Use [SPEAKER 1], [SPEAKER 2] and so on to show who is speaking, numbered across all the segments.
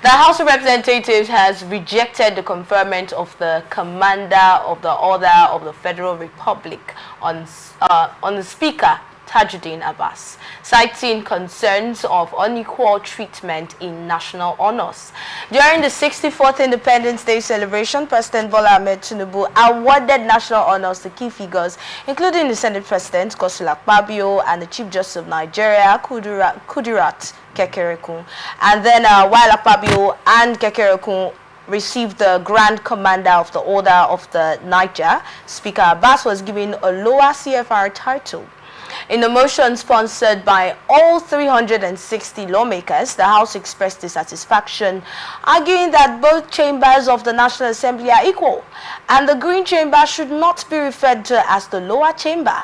[SPEAKER 1] The House of Representatives has rejected the conferment of the Commander of the Order of the Federal Republic on the Speaker Tajudeen Abbas, citing concerns of unequal treatment in national honors. During the 64th Independence Day celebration, President Bola Ahmed Tinubu awarded national honors to key figures, including the Senate President, Godswill Akpabio, and the Chief Justice of Nigeria, Kudirat Kekerekun. And then while Akpabio and Kekerekun received the Grand Commander of the Order of the Niger, Speaker Abbas was given a lower CFR title. In a motion sponsored by all 360 lawmakers, the House expressed dissatisfaction, arguing that both chambers of the National Assembly are equal, and the Green Chamber should not be referred to as the lower chamber.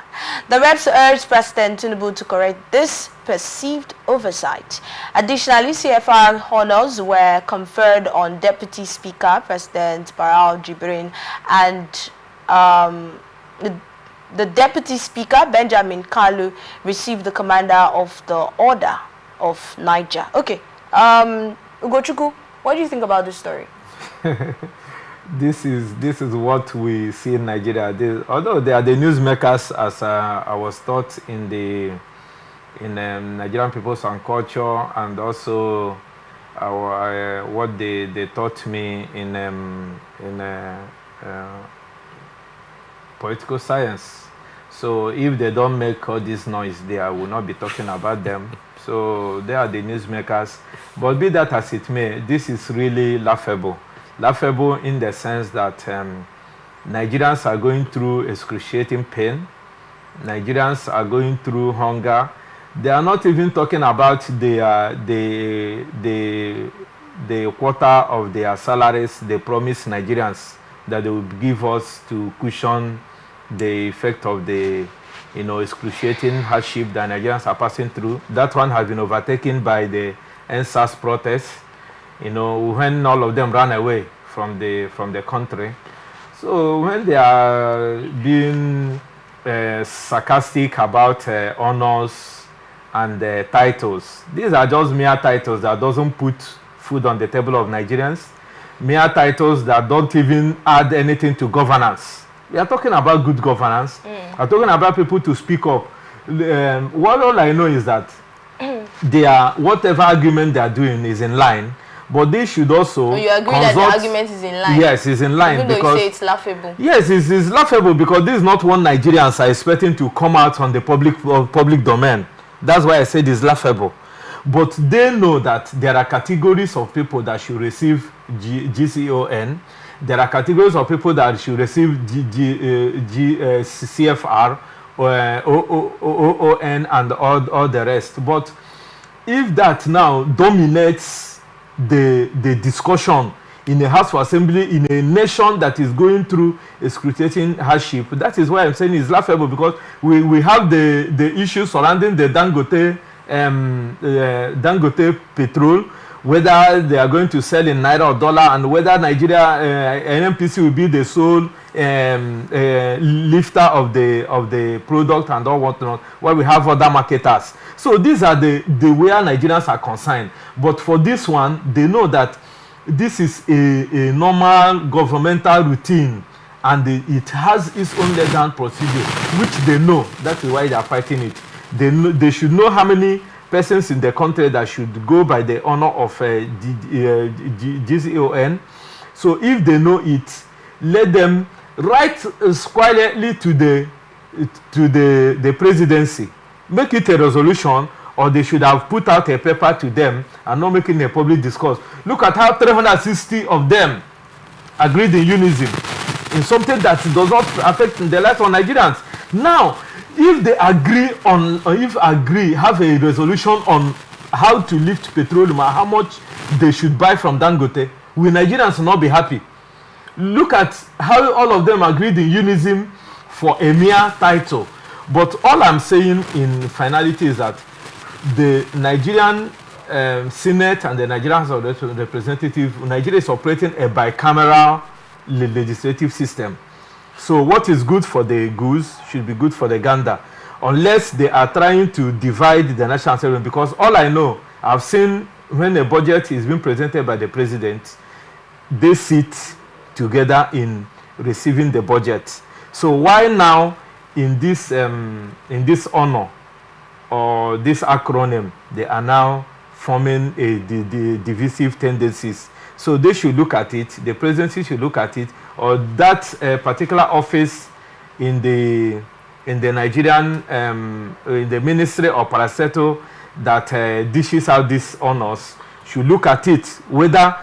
[SPEAKER 1] The reps urged President Tinubu to correct this perceived oversight. Additionally, CFR honors were conferred on Deputy Speaker, President Barau Jibrin, and the Deputy Speaker, Benjamin Kalu, received the Commander of the Order of Niger. Okay, Ugochukwu, what do you think about this story?
[SPEAKER 2] This is what we see in Nigeria. Although they are the newsmakers, as I was taught in Nigerian Peoples and Culture, and also what they taught me in political science. So if they don't make all this noise, I will not be talking about them. So they are the newsmakers. But be that as it may, this is really laughable. Laughable in the sense that Nigerians are going through excruciating pain. Nigerians are going through hunger. They are not even talking about the quota of their salaries they promise Nigerians that they will give us to cushion the effect of the excruciating hardship that Nigerians are passing through. That one has been overtaken by the NASS protests, when all of them ran away from the country. So when they are being sarcastic about honors and titles, these are just mere titles that doesn't put food on the table of Nigerians, mere titles that don't even add anything to governance. We are talking about good governance. We are talking about people to speak up. All I know is that whatever argument they are doing is in line, but they should also
[SPEAKER 1] you agree that the argument is in line?
[SPEAKER 2] Yes, it's in line.
[SPEAKER 1] Even though you say it's laughable.
[SPEAKER 2] Yes, it's laughable because this is not what Nigerians are expecting to come out on the public domain. That's why I said it's laughable. But they know that there are categories of people that should receive GCON. There are categories of people that should receive CFR, OON, and all the rest. But if that now dominates the discussion in a House of Assembly, in a nation that is going through excruciating hardship, that is why I'm saying it's laughable, because we have the issues surrounding the Dangote petrol, whether they are going to sell in naira or dollar, and whether Nigeria NNPC will be the sole lifter of the product and all whatnot, while we have other marketers. So these are the where Nigerians are concerned. But for this one, they know that this is a normal governmental routine, and it has its own legal procedure, which they know. That is why they are fighting it. They should know how many persons in the country that should go by the honor of GCON. So if they know it, let them write quietly to the presidency, make it a resolution, or they should have put out a paper to them and not making a public discourse. Look at how 360 of them agreed in unison in something that does not affect the life of Nigerians. Now, if they have a resolution on how to lift petroleum and how much they should buy from Dangote, will Nigerians not be happy? Look at how all of them agreed in unison for a mere title. But all I'm saying in finality is that the Nigerian Senate and the Nigerian House of Representatives, Nigeria is operating a bicameral legislative system. So what is good for the goose should be good for the gander, unless they are trying to divide the National Assembly. Because all I know, I've seen when a budget is being presented by the president, they sit together in receiving the budget. So why now in this honor or this acronym, they are now forming the divisive tendencies? So they should look at it, the presidency should look at it, or that particular office in the Nigerian, in the Ministry of Parastatal that dishes out these honors should look at it, whether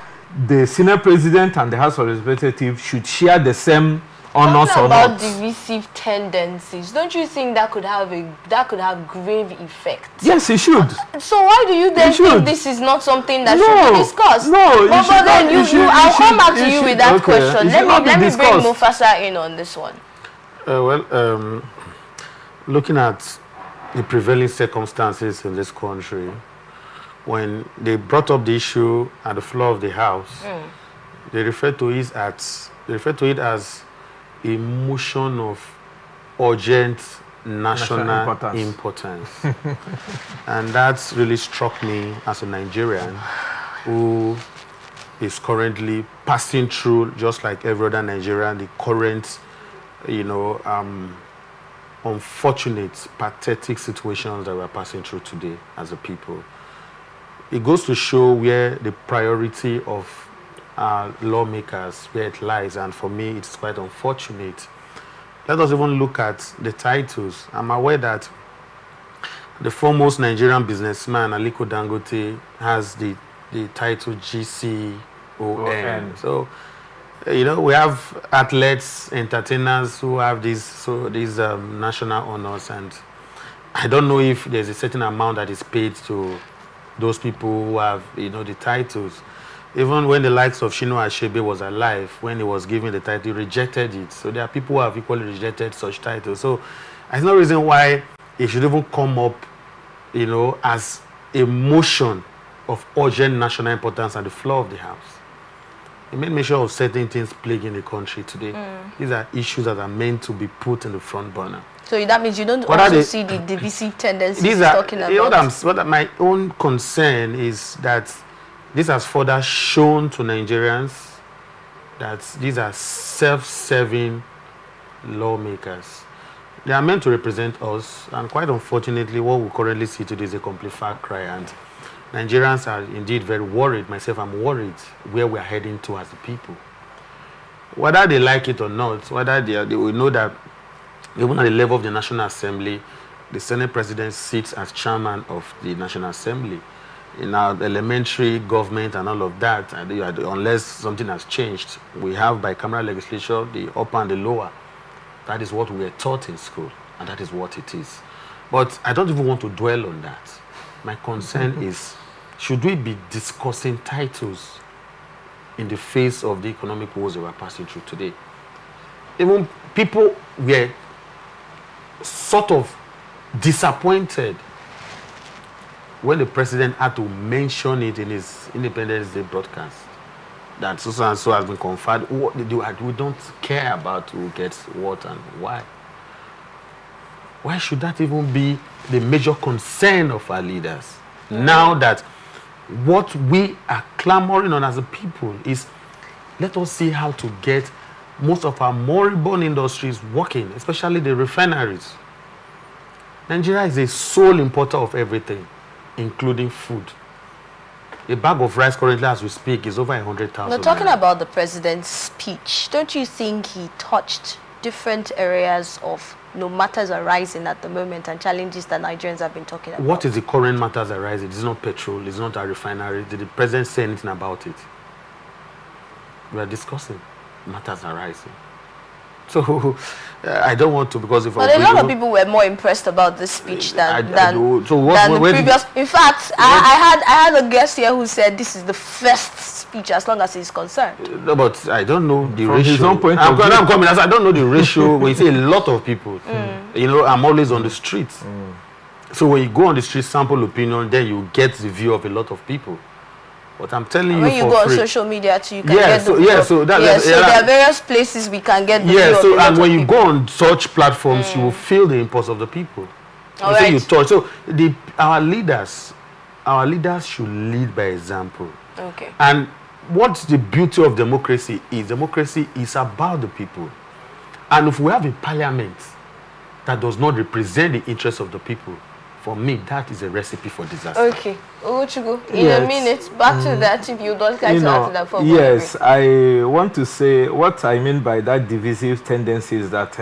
[SPEAKER 2] the Senate President and the House of Representatives should share the same honors or not.
[SPEAKER 1] About divisive tendencies, don't you think that could have grave effects?
[SPEAKER 2] Yes, it should.
[SPEAKER 1] So why do you then think this is not something that should be discussed?
[SPEAKER 2] No,
[SPEAKER 1] but then I'll come back to you with that question. Let me bring Mufasa in on this one.
[SPEAKER 3] Looking at the prevailing circumstances in this country, when they brought up the issue at the floor of the House, they referred to it as a motion of urgent national importance. And that's really struck me as a Nigerian who is currently passing through, just like every other Nigerian, the current, unfortunate, pathetic situations that we're passing through today as a people. It goes to show where the priority of lawmakers, where it lies, and for me it's quite unfortunate. Let us even look at the titles. I'm aware that the foremost Nigerian businessman, Aliko Dangote, has the title GCON. So, we have athletes, entertainers who have these national honors, and I don't know if there's a certain amount that is paid to those people who have, the titles. Even when the likes of Shino Achebe was alive, when he was given the title, he rejected it. So there are people who have equally rejected such titles. So there's no reason why it should even come up, as a motion of urgent national importance at the floor of the House. It made mention of certain things plaguing the country today. These are issues that are meant to be put in the front burner.
[SPEAKER 1] So that means you don't also see the divisive tendencies he's talking about?
[SPEAKER 3] My own concern is that this has further shown to Nigerians that these are self-serving lawmakers. They are meant to represent us, and quite unfortunately, what we currently see today is a complete far cry, and Nigerians are indeed very worried. Myself, I'm worried where we're heading to as a people. Whether they like it or not, whether they will know that even at the level of the National Assembly, the Senate President sits as chairman of the National Assembly. In our elementary government and all of that, unless something has changed, we have bicameral legislature, the upper and the lower. That is what we were taught in school, and that is what it is. But I don't even want to dwell on that. My concern is, should we be discussing titles in the face of the economic woes that we're passing through today? Even people were sort of disappointed when the president had to mention it in his Independence Day broadcast, that so and so has been conferred. What they do, we don't care about who gets what and why. Why should that even be the major concern of our leaders? Now that what we are clamoring on as a people is, let us see how to get most of our moribund industries working, especially the refineries. Nigeria is a sole importer of everything, including food. A bag of rice currently, as we speak, is over 100,000.
[SPEAKER 1] Now, talking about the president's speech, don't you think he touched different areas of matters arising at the moment and challenges that Nigerians have been talking about?
[SPEAKER 3] What is the current matters arising? It's not petrol, it's not a refinery. Did the president say anything about it? We are discussing matters arising. So I don't want to, because if
[SPEAKER 1] but a lot of people were more impressed about this speech than the previous. In fact, I had a guest here who said this is the first speech as long as he's concerned.
[SPEAKER 3] No, but I don't know the
[SPEAKER 2] From
[SPEAKER 3] ratio.
[SPEAKER 2] his own point of view.
[SPEAKER 3] I'm coming. I don't know the ratio. When you say a lot of people, I'm always on the streets. So when you go on the street, sample opinion, then you get the view of a lot of people. But I'm telling you,
[SPEAKER 1] when you go on social media too, you can get the view.
[SPEAKER 3] So there
[SPEAKER 1] are various places we can get the view.
[SPEAKER 3] So and when you go on such platforms, you will feel the impulse of the people. So you touch. So our leaders our leaders should lead by example.
[SPEAKER 1] Okay.
[SPEAKER 3] And what's the beauty of democracy is about the people. And if we have a parliament that does not represent the interests of the people, for me, that is a recipe for disaster.
[SPEAKER 1] Okay. Ugochukwu, in a minute, back to that, if you don't like to add to that for
[SPEAKER 2] yes, I want to say what I mean by that divisive tendency is that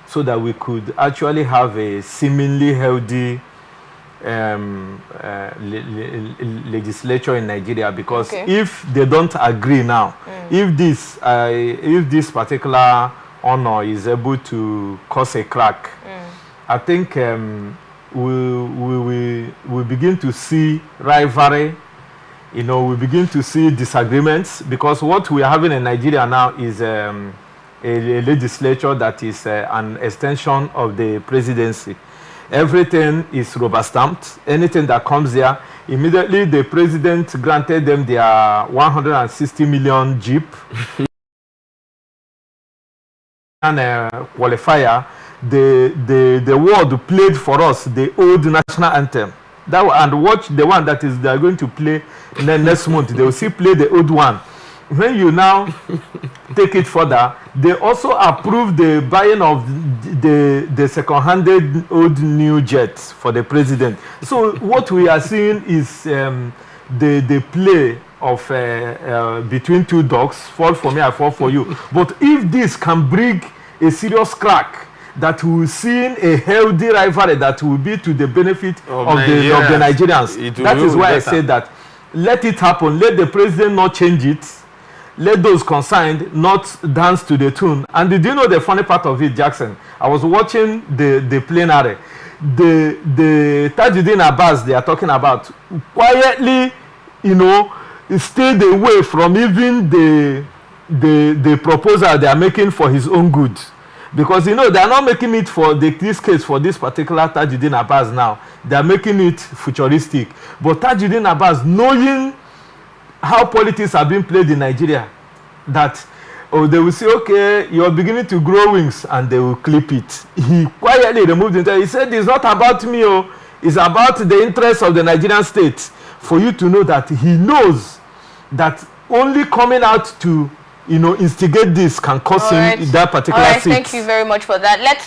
[SPEAKER 2] so that we could actually have a seemingly healthy legislature in Nigeria, because if they don't agree now, if this particular honor is able to cause a crack, I think we begin to see rivalry. We begin to see disagreements, because what we are having in Nigeria now is a legislature that is an extension of the presidency. Everything is rubber stamped. Anything that comes there, immediately the president granted them their 160 million jeep and qualifier. The world played for us the old national anthem. And watch the one that is they are going to play next month. They will still play the old one. When you now take it further, they also approve the buying of the second-handed old new jets for the president. So what we are seeing is the play of between two dogs, fall for me, I fall for you. But if this can bring a serious crack, that we will see a healthy rivalry that will be to the benefit of the Nigerians. That is why I say that let it happen. Let the president not change it. Let those concerned not dance to the tune. And did you know the funny part of it, Jackson? I was watching the plenary. The Tajudeen Abbas they are talking about quietly, stayed away from even the proposal they are making for his own good. Because they are not making it for this case, for this particular Tajudeen Abbas now. They are making it futuristic. But Tajudeen Abbas, knowing how politics are being played in Nigeria, that they will say, okay, you're beginning to grow wings, and they will clip it. He quietly removed it. He said, it's not about me, it's about the interests of the Nigerian state. For you to know that he knows that only coming out to instigate this can cause him that particular seat.
[SPEAKER 1] Thank you very much for that. Let's